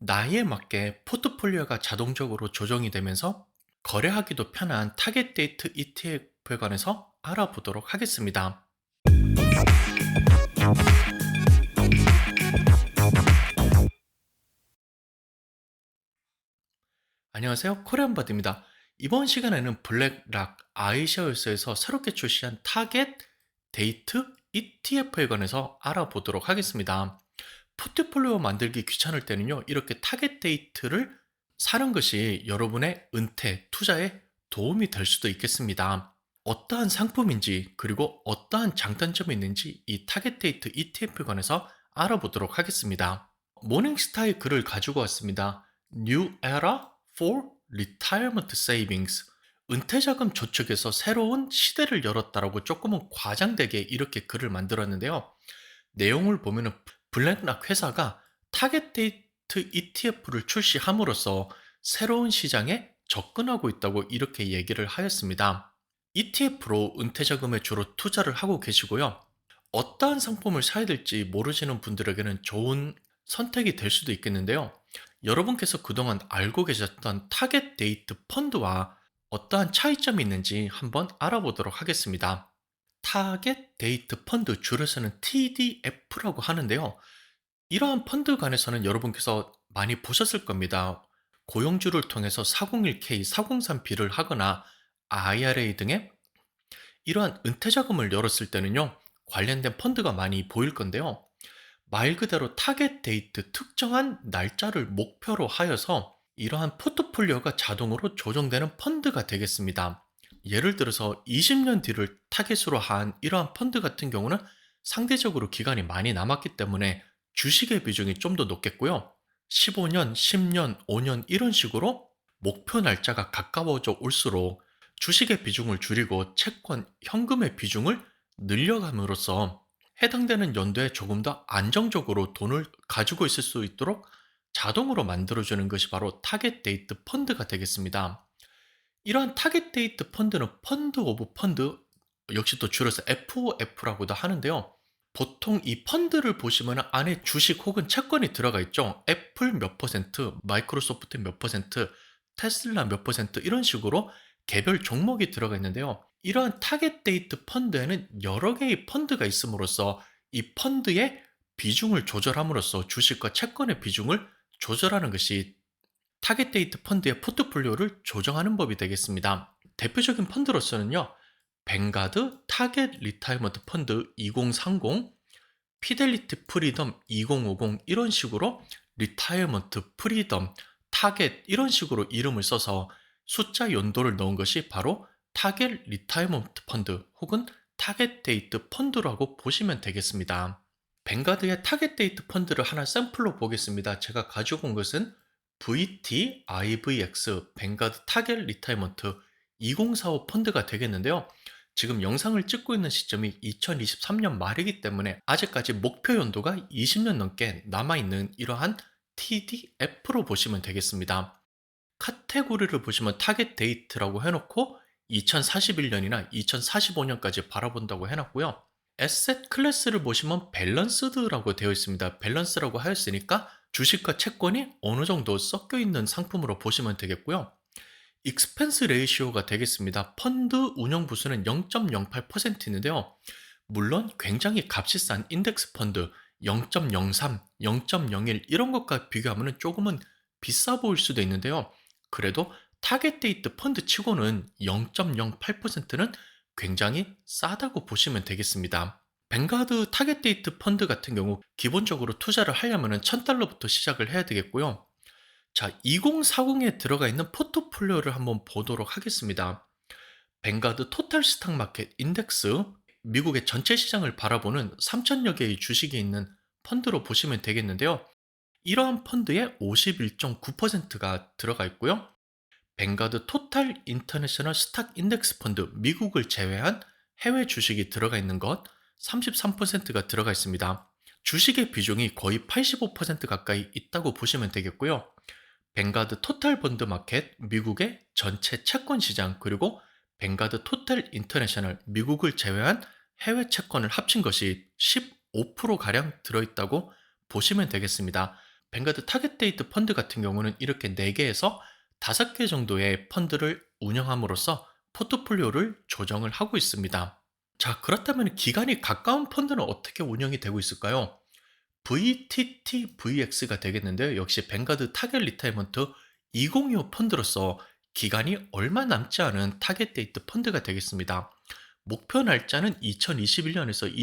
나이에 맞게 포트폴리오가 자동적으로 조정이 되면서 거래하기도 편한 타겟 데이트 ETF에 관해서 알아보도록 하겠습니다. 안녕하세요. 코리안바드입니다. 이번 시간에는 블랙락 아이shares에서 새롭게 출시한 타겟 데이트 ETF에 관해서 알아보도록 하겠습니다. 포트폴리오 만들기 귀찮을 때는요, 이렇게 타겟 데이트를 사는 것이 여러분의 은퇴, 투자에 도움이 될 수도 있겠습니다. 어떠한 상품인지, 그리고 어떠한 장단점이 있는지 이 타겟 데이트 ETF에 관해서 알아보도록 하겠습니다. 모닝스타의 글을 가지고 왔습니다. New Era for Retirement Savings. 은퇴자금 저축에서 새로운 시대를 열었다라고 조금은 과장되게 이렇게 글을 만들었는데요. 내용을 보면은 블랙락 회사가 타겟 데이트 ETF를 출시함으로써 새로운 시장에 접근하고 있다고 이렇게 얘기를 하였습니다. ETF로 은퇴자금에 주로 투자를 하고 계시고요. 어떠한 상품을 사야 될지 모르시는 분들에게는 좋은 선택이 될 수도 있겠는데요. 여러분께서 그동안 알고 계셨던 타겟 데이트 펀드와 어떠한 차이점이 있는지 한번 알아보도록 하겠습니다. 타겟 데이트 펀드, 줄여서는 TDF라고 하는데요. 이러한 펀드 간에서는 여러분께서 많이 보셨을 겁니다. 고용주를 통해서 401k, 403b를 하거나 IRA 등의 이러한 은퇴자금을 열었을 때는요, 관련된 펀드가 많이 보일 건데요. 말 그대로 타겟 데이트, 특정한 날짜를 목표로 하여서 이러한 포트폴리오가 자동으로 조정되는 펀드가 되겠습니다. 예를 들어서 20년 뒤를 타겟으로 한 이러한 펀드 같은 경우는 상대적으로 기간이 많이 남았기 때문에 주식의 비중이 좀 더 높겠고요. 15년, 10년, 5년 이런 식으로 목표 날짜가 가까워져 올수록 주식의 비중을 줄이고 채권, 현금의 비중을 늘려감으로써 해당되는 연도에 조금 더 안정적으로 돈을 가지고 있을 수 있도록 자동으로 만들어주는 것이 바로 타겟 데이트 펀드가 되겠습니다. 이러한 타겟 데이트 펀드는 펀드 오브 펀드, 역시 또 줄여서 FOF라고도 하는데요. 보통 이 펀드를 보시면 안에 주식 혹은 채권이 들어가 있죠. 애플 몇 퍼센트, 마이크로소프트 몇 퍼센트, 테슬라 몇 퍼센트 이런 식으로 개별 종목이 들어가 있는데요. 이러한 타겟 데이트 펀드에는 여러 개의 펀드가 있음으로써 이 펀드의 비중을 조절함으로써 주식과 채권의 비중을 조절하는 것이 타겟 데이트 펀드의 포트폴리오를 조정하는 법이 되겠습니다. 대표적인 펀드로서는요, 뱅가드 타겟 리타이먼트 펀드 2030, 피델리티 프리덤 2050 이런 식으로 리타이먼트 프리덤, 타겟 이런 식으로 이름을 써서 숫자 연도를 넣은 것이 바로 타겟 리타이먼트 펀드 혹은 타겟 데이트 펀드라고 보시면 되겠습니다. 뱅가드의 타겟 데이트 펀드를 하나 샘플로 보겠습니다. 제가 가지고 온 것은 VTIVX 뱅가드 타겟 리타이먼트 2045 펀드가 되겠는데요. 지금 영상을 찍고 있는 시점이 2023년 말이기 때문에 아직까지 목표 연도가 20년 넘게 남아있는 이러한 TDF로 보시면 되겠습니다. 카테고리를 보시면 타겟 데이트라고 해놓고 2041년이나 2045년까지 바라본다고 해놨고요. 에셋 클래스를 보시면 밸런스드라고 되어 있습니다. 밸런스라고 하였으니까 주식과 채권이 어느 정도 섞여 있는 상품으로 보시면 되겠고요. 익스펜스 레이시오가 되겠습니다. 펀드 운영 부수는 0.08%인데요. 물론 굉장히 값이 싼 인덱스 펀드 0.03, 0.01 이런 것과 비교하면 조금은 비싸 보일 수도 있는데요. 그래도 타겟 데이트 펀드 치고는 0.08%는 굉장히 싸다고 보시면 되겠습니다. 뱅가드 타겟 데이트 펀드 같은 경우 기본적으로 투자를 하려면 1000달러부터 시작을 해야 되겠고요. 자, 2040에 들어가 있는 포트폴리오를 한번 보도록 하겠습니다. 뱅가드 토탈 스탁 마켓 인덱스, 미국의 전체 시장을 바라보는 3천여 개의 주식이 있는 펀드로 보시면 되겠는데요. 이러한 펀드의 51.9%가 들어가 있고요. 뱅가드 토탈 인터내셔널 스탁 인덱스 펀드, 미국을 제외한 해외 주식이 들어가 있는 것 33%가 들어가 있습니다. 주식의 비중이 거의 85% 가까이 있다고 보시면 되겠고요. 뱅가드 토탈 본드 마켓, 미국의 전체 채권 시장, 그리고 뱅가드 토탈 인터내셔널, 미국을 제외한 해외 채권을 합친 것이 15%가량 들어있다고 보시면 되겠습니다. 뱅가드 타겟 데이트 펀드 같은 경우는 이렇게 4개에서 5개 정도의 펀드를 운영함으로써 포트폴리오를 조정을 하고 있습니다. 자, 그렇다면 기간이 가까운 펀드는 어떻게 운영이 되고 있을까요? VTTVX가 되겠는데요. 역시 뱅가드 타겟 리타이먼트 2025 펀드로서 기간이 얼마 남지 않은 타겟 데이트 펀드가 되겠습니다. 목표 날짜는 2021년에서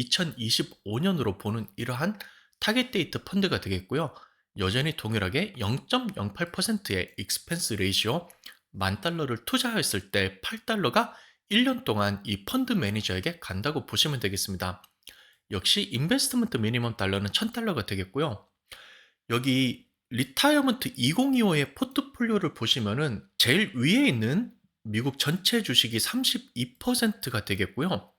2025년으로 보는 이러한 타겟 데이트 펀드가 되겠고요. 여전히 동일하게 0.08%의 익스펜스 레이시오, 10,000달러를 투자했을 때 8달러가 1년 동안 이 펀드 매니저에게 간다고 보시면 되겠습니다. 역시 인베스트먼트 미니멈 달러는 1,000달러가 되겠고요. 여기 리타이어먼트 2025의 포트폴리오를 보시면은 제일 위에 있는 미국 전체 주식이 32%가 되겠고요.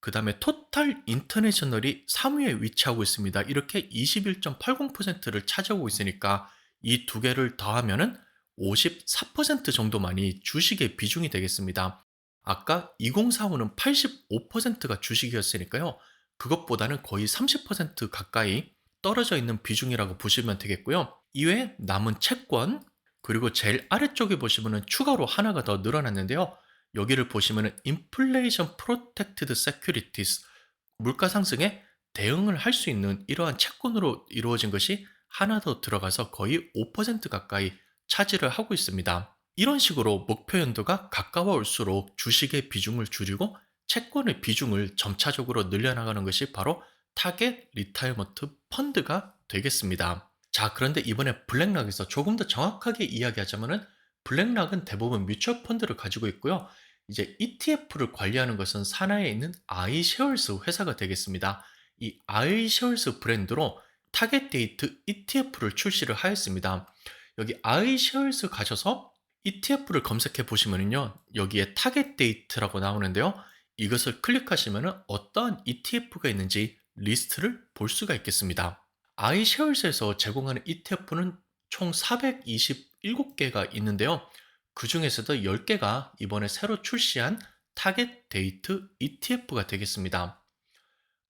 그 다음에 토탈 인터내셔널이 3위에 위치하고 있습니다. 이렇게 21.80%를 차지하고 있으니까 이 두 개를 더하면은 54% 정도만이 주식의 비중이 되겠습니다. 아까 2045는 85%가 주식이었으니까요. 그것보다는 거의 30% 가까이 떨어져 있는 비중이라고 보시면 되겠고요. 이외에 남은 채권, 그리고 제일 아래쪽에 보시면은 추가로 하나가 더 늘어났는데요. 여기를 보시면은 인플레이션 프로텍티드 세큐리티스, 물가 상승에 대응을 할 수 있는 이러한 채권으로 이루어진 것이 하나 더 들어가서 거의 5% 가까이 차지를 하고 있습니다. 이런 식으로 목표 연도가 가까워올수록 주식의 비중을 줄이고 채권의 비중을 점차적으로 늘려나가는 것이 바로 타겟 리타이어먼트 펀드가 되겠습니다. 자, 그런데 이번에 블랙락에서 조금 더 정확하게 이야기하자면은 블랙락은 대부분 뮤추얼 펀드를 가지고 있고요. 이제 ETF를 관리하는 것은 산하에 있는 아이셰어스 회사가 되겠습니다. 이 아이셰어스 브랜드로 타겟 데이트 ETF를 출시를 하였습니다. 여기 아이셰어스 가셔서 ETF를 검색해 보시면요. 여기에 타겟 데이트라고 나오는데요. 이것을 클릭하시면 어떠한 ETF가 있는지 리스트를 볼 수가 있겠습니다. 아이셰어스에서 제공하는 ETF는 총 427개가 있는데요. 그 중에서도 10개가 이번에 새로 출시한 타겟 데이트 ETF가 되겠습니다.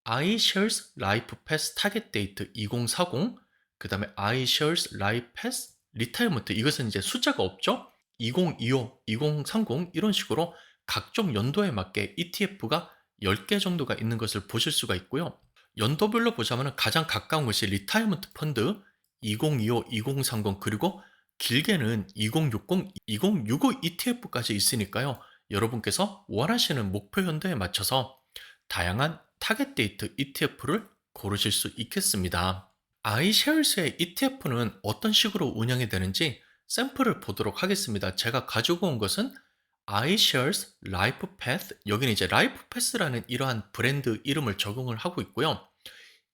iShares Life Pass 타겟 데이트 2040, 그 다음에 iShares Life Pass 리타이어먼트, 이것은 이제 숫자가 없죠? 2025, 2030 이런 식으로 각종 연도에 맞게 ETF가 10개 정도가 있는 것을 보실 수가 있고요. 연도별로 보자면 가장 가까운 것이 리타이어먼트 펀드 2025, 2030, 그리고 길게는 2060, 2065 ETF까지 있으니까요. 여러분께서 원하시는 목표 연도에 맞춰서 다양한 타겟 데이트 ETF를 고르실 수 있겠습니다. iShares의 ETF는 어떤 식으로 운영이 되는지 샘플을 보도록 하겠습니다. 제가 가지고 온 것은 iShares Life Path, 여기는 이제 Life Path라는 이러한 브랜드 이름을 적용을 하고 있고요.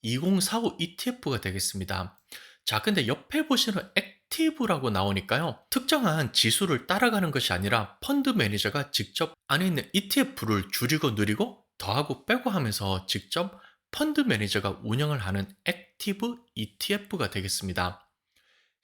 2045 ETF가 되겠습니다. 자, 근데 옆에 보시는 액티브라고 나오니까요. 특정한 지수를 따라가는 것이 아니라 펀드 매니저가 직접 안에 있는 ETF를 줄이고 늘리고 더하고 빼고 하면서 직접 펀드 매니저가 운영을 하는 액티브 ETF가 되겠습니다.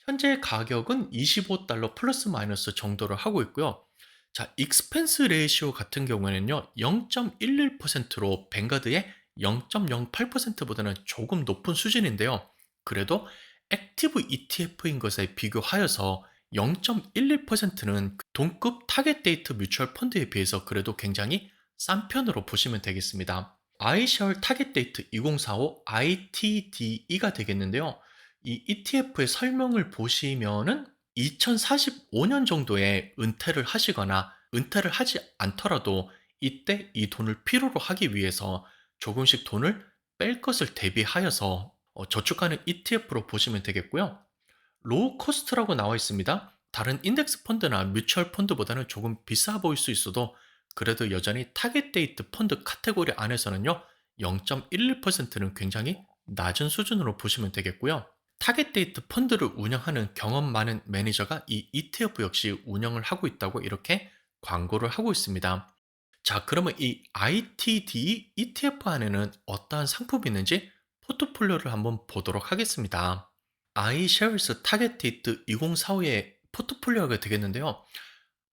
현재 가격은 25달러 플러스 마이너스 정도를 하고 있고요. 자, 익스펜스 레이시오 같은 경우에는요, 0.11%로 뱅가드의 0.08%보다는 조금 높은 수준인데요. 그래도 액티브 ETF인 것에 비교하여서 0.11%는 동급 타겟 데이트 뮤추얼 펀드에 비해서 그래도 굉장히 싼 편으로 보시면 되겠습니다. iShares 타겟 데이트 2045 ITDE가 되겠는데요. 이 ETF의 설명을 보시면은 2045년 정도에 은퇴를 하시거나 은퇴를 하지 않더라도 이때 이 돈을 필요로 하기 위해서 조금씩 돈을 뺄 것을 대비하여서 저축하는 ETF로 보시면 되겠고요. 로우 코스트라고 나와 있습니다. 다른 인덱스 펀드나 뮤추얼 펀드보다는 조금 비싸 보일 수 있어도 그래도 여전히 타겟 데이트 펀드 카테고리 안에서는요, 0.11%는 굉장히 낮은 수준으로 보시면 되겠고요. 타겟 데이트 펀드를 운영하는 경험 많은 매니저가 이 ETF 역시 운영을 하고 있다고 이렇게 광고를 하고 있습니다. 자, 그러면 이 ITD ETF 안에는 어떠한 상품이 있는지 포트폴리오를 한번 보도록 하겠습니다. iShares 타겟 데이트 2045의 포트폴리오가 되겠는데요.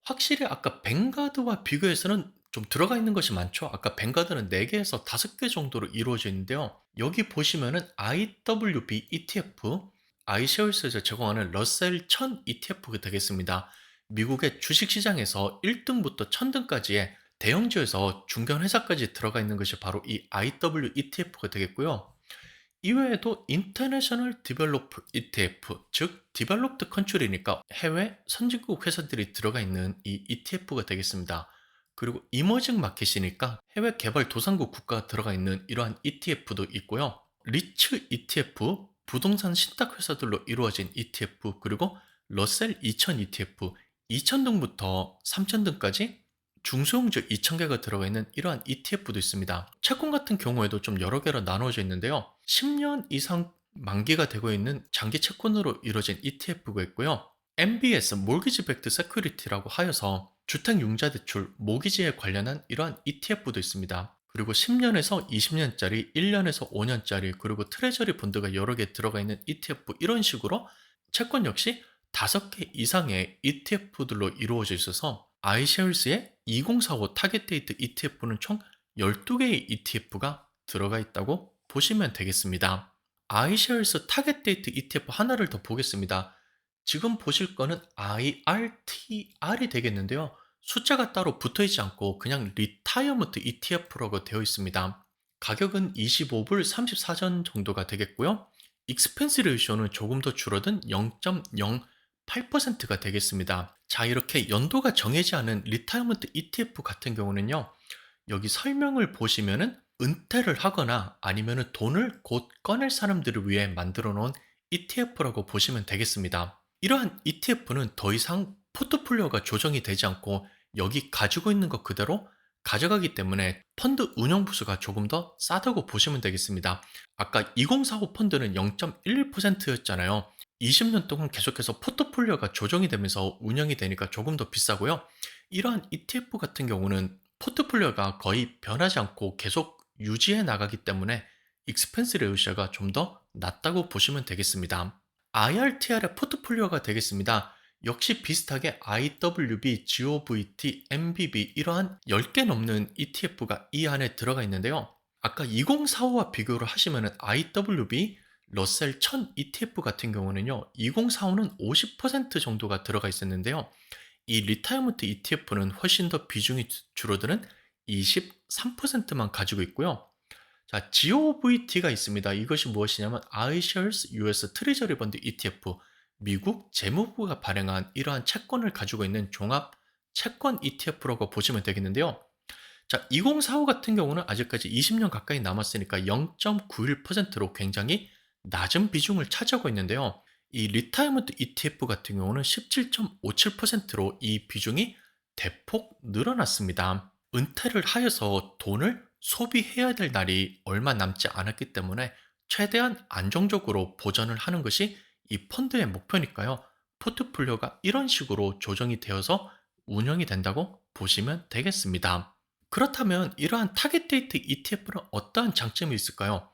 확실히 아까 뱅가드와 비교해서는 좀 들어가 있는 것이 많죠. 아까 뱅가드는 4개에서 5개 정도로 이루어져 있는데요. 여기 보시면은 IWB ETF, iShares에서 제공하는 러셀 1000 ETF가 되겠습니다. 미국의 주식시장에서 1등부터 1000등까지의 대형주에서 중견회사까지 들어가 있는 것이 바로 이 IW ETF가 되겠고요. 이외에도 인터내셔널 디벨로프 ETF, 즉 디벨롭드 컨트리니까 해외 선진국 회사들이 들어가 있는 이 ETF가 되겠습니다. 그리고 이머징 마켓이니까 해외 개발 도상국 국가가 들어가 있는 이러한 ETF도 있고요. 리츠 ETF, 부동산 신탁 회사들로 이루어진 ETF, 그리고 러셀 2000 ETF, 2000등부터 3000등까지 중소형주 2000개가 들어가 있는 이러한 ETF도 있습니다. 채권 같은 경우에도 좀 여러 개로 나누어져 있는데요. 10년 이상 만기가 되고 있는 장기 채권으로 이루어진 ETF가 있고요. MBS, Mortgage Backed Security라고 하여서 주택융자대출, 모기지에 관련한 이러한 ETF도 있습니다. 그리고 10년에서 20년짜리, 1년에서 5년짜리, 그리고 트레저리 본드가 여러 개 들어가 있는 ETF, 이런 식으로 채권 역시 5개 이상의 ETF들로 이루어져 있어서 iShares의 2045 타겟 데이트 ETF는 총 12개의 ETF가 들어가 있다고 보시면 되겠습니다. iShares 타겟 데이트 ETF 하나를 더 보겠습니다. 지금 보실 거는 IRTR이 되겠는데요. 숫자가 따로 붙어 있지 않고 그냥 리타이어먼트 ETF라고 되어 있습니다. 가격은 25불 34전 정도가 되겠고요. 익스펜스 레이쇼는 조금 더 줄어든 0.08%가 되겠습니다. 자, 이렇게 연도가 정해지 않은 리타이어먼트 ETF 같은 경우는요. 여기 설명을 보시면은 은퇴를 하거나 아니면은 돈을 곧 꺼낼 사람들을 위해 만들어 놓은 ETF라고 보시면 되겠습니다. 이러한 ETF는 더 이상 포트폴리오가 조정이 되지 않고 여기 가지고 있는 것 그대로 가져가기 때문에 펀드 운영 부수가 조금 더 싸다고 보시면 되겠습니다. 아까 2045 펀드는 0.11%였잖아요. 20년 동안 계속해서 포트폴리오가 조정이 되면서 운영이 되니까 조금 더 비싸고요. 이러한 ETF 같은 경우는 포트폴리오가 거의 변하지 않고 계속 유지해 나가기 때문에 익스펜스 레이셔가 좀 더 낮다고 보시면 되겠습니다. IRTR의 포트폴리오가 되겠습니다. 역시 비슷하게 IWB, GOVT, MBB 이러한 10개 넘는 ETF가 이 안에 들어가 있는데요. 아까 2045와 비교를 하시면 IWB, 러셀 1000 ETF 같은 경우는요. 2045는 50% 정도가 들어가 있었는데요. 이 리타이어먼트 ETF는 훨씬 더 비중이 줄어드는 23%만 가지고 있고요. 자, GOVT가 있습니다. 이것이 무엇이냐면 iShares US 트레저리 번드 ETF, 미국 재무부가 발행한 이러한 채권을 가지고 있는 종합 채권 ETF라고 보시면 되겠는데요. 자, 2045 같은 경우는 아직까지 20년 가까이 남았으니까 0.91%로 굉장히 낮은 비중을 차지하고 있는데요. 이 리타이어먼트 ETF 같은 경우는 17.57%로 이 비중이 대폭 늘어났습니다. 은퇴를 하여서 돈을 소비해야 될 날이 얼마 남지 않았기 때문에 최대한 안정적으로 보전을 하는 것이 이 펀드의 목표니까요. 포트폴리오가 이런 식으로 조정이 되어서 운영이 된다고 보시면 되겠습니다. 그렇다면 이러한 타겟 데이트 ETF는 어떠한 장점이 있을까요?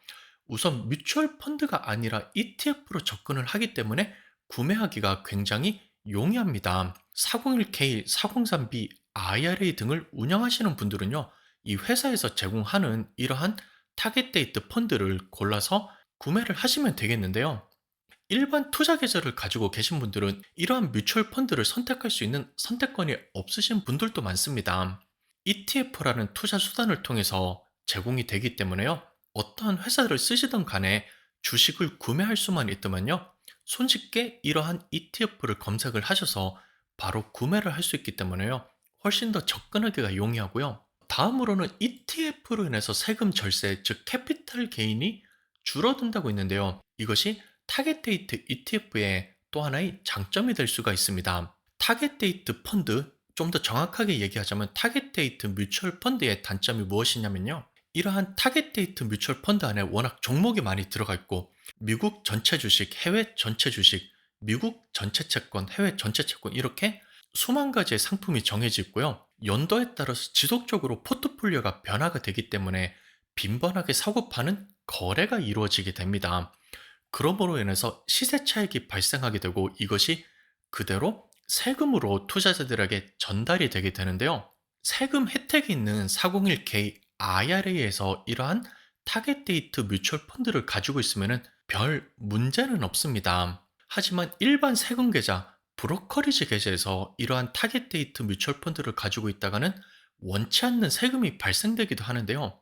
우선 뮤추얼 펀드가 아니라 ETF로 접근을 하기 때문에 구매하기가 굉장히 용이합니다. 401k, 403b, IRA 등을 운영하시는 분들은요, 이 회사에서 제공하는 이러한 타겟 데이트 펀드를 골라서 구매를 하시면 되겠는데요. 일반 투자 계좌를 가지고 계신 분들은 이러한 뮤추얼 펀드를 선택할 수 있는 선택권이 없으신 분들도 많습니다. ETF라는 투자 수단을 통해서 제공이 되기 때문에요. 어떠한 회사를 쓰시던 간에 주식을 구매할 수만 있다면요. 손쉽게 이러한 ETF를 검색을 하셔서 바로 구매를 할 수 있기 때문에요. 훨씬 더 접근하기가 용이하고요. 다음으로는 ETF로 인해서 세금 절세, 즉 캐피탈 게인이 줄어든다고 있는데요. 이것이 타겟 데이트 ETF의 또 하나의 장점이 될 수가 있습니다. 타겟 데이트 펀드, 좀 더 정확하게 얘기하자면 타겟 데이트 뮤추얼 펀드의 단점이 무엇이냐면요. 이러한 타겟 데이트 뮤추얼 펀드 안에 워낙 종목이 많이 들어가 있고 미국 전체 주식, 해외 전체 주식, 미국 전체 채권, 해외 전체 채권 이렇게 수만 가지의 상품이 정해져 있고요. 연도에 따라서 지속적으로 포트폴리오가 변화가 되기 때문에 빈번하게 사고 파는 거래가 이루어지게 됩니다. 그러므로 인해서 시세 차익이 발생하게 되고 이것이 그대로 세금으로 투자자들에게 전달이 되게 되는데요. 세금 혜택이 있는 401k IRA에서 이러한 타겟 데이트 뮤추얼 펀드를 가지고 있으면 별 문제는 없습니다. 하지만 일반 세금 계좌, 브로커리지 계좌에서 이러한 타겟 데이트 뮤추얼 펀드를 가지고 있다가는 원치 않는 세금이 발생되기도 하는데요.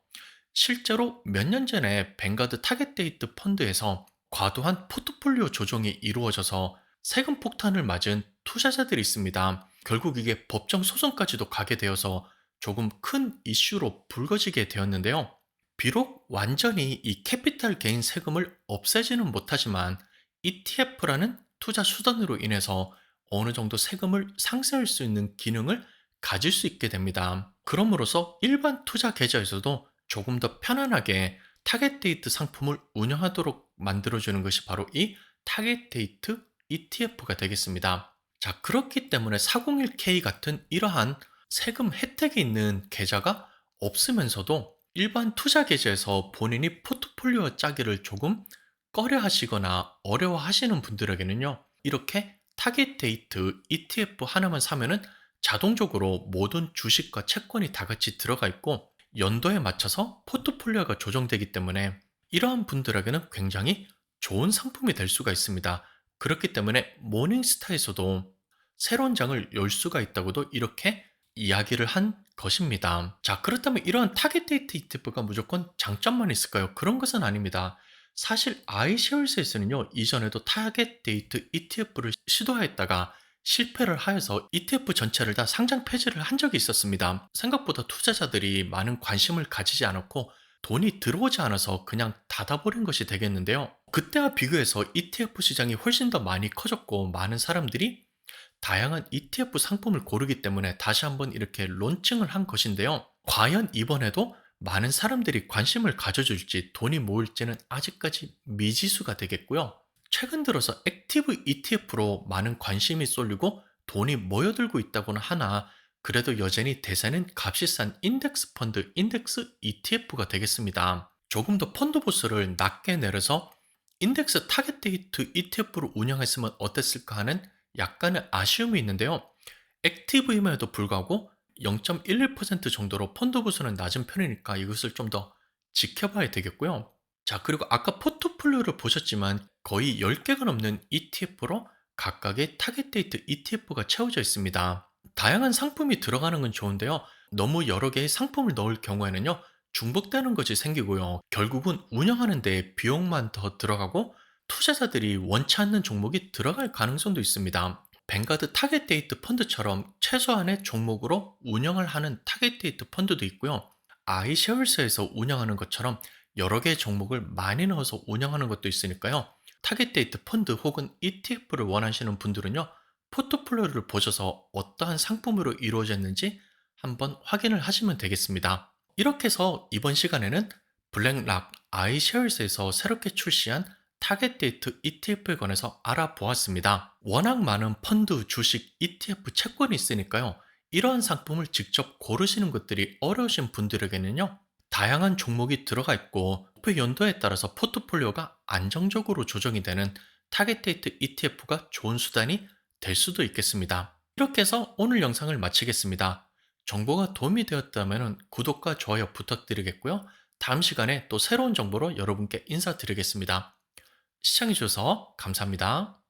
실제로 몇 년 전에 뱅가드 타겟 데이트 펀드에서 과도한 포트폴리오 조정이 이루어져서 세금 폭탄을 맞은 투자자들이 있습니다. 결국 이게 법정 소송까지도 가게 되어서 조금 큰 이슈로 불거지게 되었는데요. 비록 완전히 이 캐피탈 게인 세금을 없애지는 못하지만 ETF라는 투자 수단으로 인해서 어느 정도 세금을 상쇄할 수 있는 기능을 가질 수 있게 됩니다. 그럼으로써 일반 투자 계좌에서도 조금 더 편안하게 타겟 데이트 상품을 운영하도록 만들어주는 것이 바로 이 타겟 데이트 ETF가 되겠습니다. 자, 그렇기 때문에 401k 같은 이러한 세금 혜택이 있는 계좌가 없으면서도 일반 투자 계좌에서 본인이 포트폴리오 짜기를 조금 꺼려 하시거나 어려워 하시는 분들에게는요, 이렇게 타겟 데이트 ETF 하나만 사면은 자동적으로 모든 주식과 채권이 다 같이 들어가 있고 연도에 맞춰서 포트폴리오가 조정되기 때문에 이러한 분들에게는 굉장히 좋은 상품이 될 수가 있습니다. 그렇기 때문에 모닝스타에서도 새로운 장을 열 수가 있다고도 이렇게 이야기를 한 것입니다. 자, 그렇다면 이런 타겟 데이트 ETF가 무조건 장점만 있을까요? 그런 것은 아닙니다. 사실 아이셰어스에서는요, 이전에도 타겟 데이트 ETF를 시도했다가 실패를 하여서 ETF 전체를 다 상장 폐지를 한 적이 있었습니다. 생각보다 투자자들이 많은 관심을 가지지 않았고 돈이 들어오지 않아서 그냥 닫아버린 것이 되겠는데요. 그때와 비교해서 ETF 시장이 훨씬 더 많이 커졌고 많은 사람들이 다양한 ETF 상품을 고르기 때문에 다시 한번 이렇게 론칭을 한 것인데요. 과연 이번에도 많은 사람들이 관심을 가져줄지 돈이 모일지는 아직까지 미지수가 되겠고요. 최근 들어서 액티브 ETF로 많은 관심이 쏠리고 돈이 모여들고 있다고는 하나 그래도 여전히 대세는 값이 싼 인덱스 펀드, 인덱스 ETF가 되겠습니다. 조금 더 펀드 보수를 낮게 내려서 인덱스 타겟 데이트 ETF로 운영했으면 어땠을까 하는 약간의 아쉬움이 있는데요. 액티브임에도 불구하고 0.11% 정도로 펀드 보수는 낮은 편이니까 이것을 좀 더 지켜봐야 되겠고요. 자, 그리고 아까 포트폴리오를 보셨지만 거의 10개가 넘는 ETF로 각각의 타겟 데이트 ETF가 채워져 있습니다. 다양한 상품이 들어가는 건 좋은데요. 너무 여러 개의 상품을 넣을 경우에는요. 중복되는 것이 생기고요. 결국은 운영하는 데 비용만 더 들어가고 투자자들이 원치 않는 종목이 들어갈 가능성도 있습니다. 뱅가드 타겟 데이트 펀드처럼 최소한의 종목으로 운영을 하는 타겟 데이트 펀드도 있고요. 아이셰어스에서 운영하는 것처럼 여러 개의 종목을 많이 넣어서 운영하는 것도 있으니까요. 타겟 데이트 펀드 혹은 ETF를 원하시는 분들은요. 포트폴리오를 보셔서 어떠한 상품으로 이루어졌는지 한번 확인을 하시면 되겠습니다. 이렇게 해서 이번 시간에는 블랙락 아이셰어스에서 새롭게 출시한 타겟 데이트 ETF에 관해서 알아보았습니다. 워낙 많은 펀드, 주식, ETF 채권이 있으니까요. 이러한 상품을 직접 고르시는 것들이 어려우신 분들에게는요. 다양한 종목이 들어가 있고 목표 연도에 따라서 포트폴리오가 안정적으로 조정이 되는 타겟 데이트 ETF가 좋은 수단이 될 수도 있겠습니다. 이렇게 해서 오늘 영상을 마치겠습니다. 정보가 도움이 되었다면 구독과 좋아요 부탁드리겠고요. 다음 시간에 또 새로운 정보로 여러분께 인사드리겠습니다. 시청해주셔서 감사합니다.